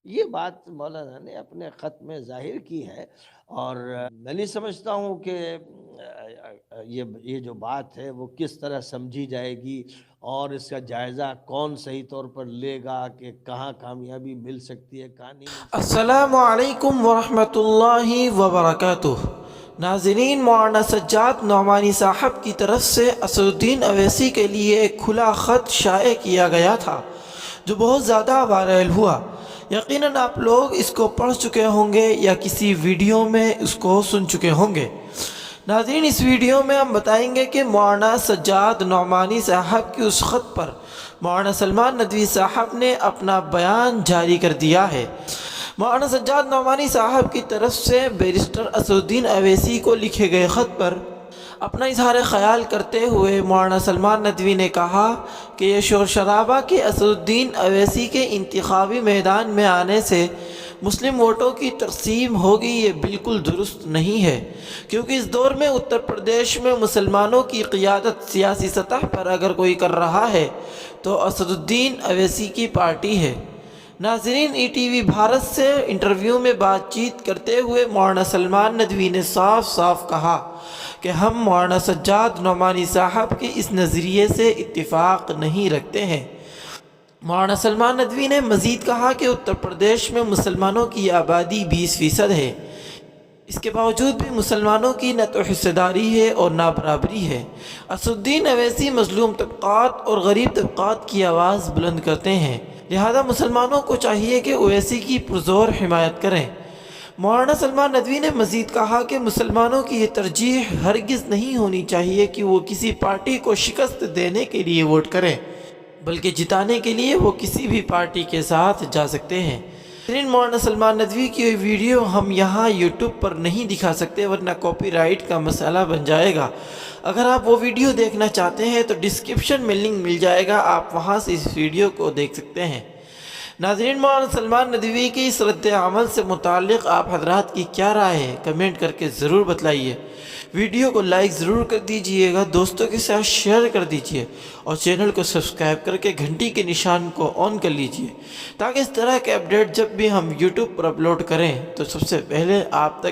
یہ بات مولانا نے اپنے خط میں ظاہر کی ہے، اور میں نہیں سمجھتا ہوں کہ یہ جو بات ہے وہ کس طرح سمجھی جائے گی، اور اس کا جائزہ کون صحیح طور پر لے گا کہ کہاں کامیابی مل سکتی ہے کہاں نہیں مل سکتی۔ السلام علیکم ورحمۃ اللہ وبرکاتہ۔ ناظرین، مولانا سجاد نعمانی صاحب کی طرف سے اسد الدین اویسی کے لیے ایک کھلا خط شائع کیا گیا تھا جو بہت زیادہ وائرل ہوا۔ یقیناً آپ لوگ اس کو پڑھ چکے ہوں گے یا کسی ویڈیو میں اس کو سن چکے ہوں گے۔ ناظرین، اس ویڈیو میں ہم بتائیں گے کہ مولانا سجاد نعمانی صاحب کی اس خط پر مولانا سلمان ندوی صاحب نے اپنا بیان جاری کر دیا ہے۔ مولانا سجاد نعمانی صاحب کی طرف سے بیرسٹر اسد الدین اویسی کو لکھے گئے خط پر اپنا اظہار خیال کرتے ہوئے مولانا سلمان ندوی نے کہا کہ یہ شور شرابہ کہ اسد الدین اویسی کے انتخابی میدان میں آنے سے مسلم ووٹوں کی تقسیم ہوگی، یہ بالکل درست نہیں ہے، کیونکہ اس دور میں اتر پردیش میں مسلمانوں کی قیادت سیاسی سطح پر اگر کوئی کر رہا ہے تو اسد الدین اویسی کی پارٹی ہے۔ ناظرین، ای ٹی وی بھارت سے انٹرویو میں بات چیت کرتے ہوئے مولانا سلمان ندوی نے صاف صاف کہا کہ ہم مولانا سجاد نعمانی صاحب کے اس نظریے سے اتفاق نہیں رکھتے ہیں۔ مولانا سلمان ندوی نے مزید کہا کہ اتر پردیش میں مسلمانوں کی آبادی 20% ہے، اس کے باوجود بھی مسلمانوں کی نہ تو حصہ داری ہے اور نہ برابری ہے۔ اسد الدین اویسی مظلوم طبقات اور غریب طبقات کی آواز بلند کرتے ہیں، لہذا مسلمانوں کو چاہیے کہ اویسی کی پرزور حمایت کریں۔ مولانا سلمان ندوی نے مزید کہا کہ مسلمانوں کی یہ ترجیح ہرگز نہیں ہونی چاہیے کہ وہ کسی پارٹی کو شکست دینے کے لیے ووٹ کریں، بلکہ جتانے کے لیے وہ کسی بھی پارٹی کے ساتھ جا سکتے ہیں۔ مولانا سلمان ندوی کی ویڈیو ہم یہاں یوٹیوب پر نہیں دکھا سکتے ورنہ کاپی رائٹ کا مسئلہ بن جائے گا۔ اگر آپ وہ ویڈیو دیکھنا چاہتے ہیں تو ڈسکرپشن میں لنک مل جائے گا، آپ وہاں سے اس ویڈیو کو دیکھ سکتے ہیں۔ ناظرین، مولانا سلمان ندوی کی اس رد عمل سے متعلق آپ حضرات کی کیا رائے ہے؟ کمنٹ کر کے ضرور بتلائیے۔ ویڈیو کو لائک ضرور کر دیجئے گا، دوستوں کے ساتھ شیئر کر دیجئے اور چینل کو سبسکرائب کر کے گھنٹی کے نشان کو آن کر لیجئے، تاکہ اس طرح کے اپڈیٹ جب بھی ہم یوٹیوب پر اپلوڈ کریں تو سب سے پہلے آپ تک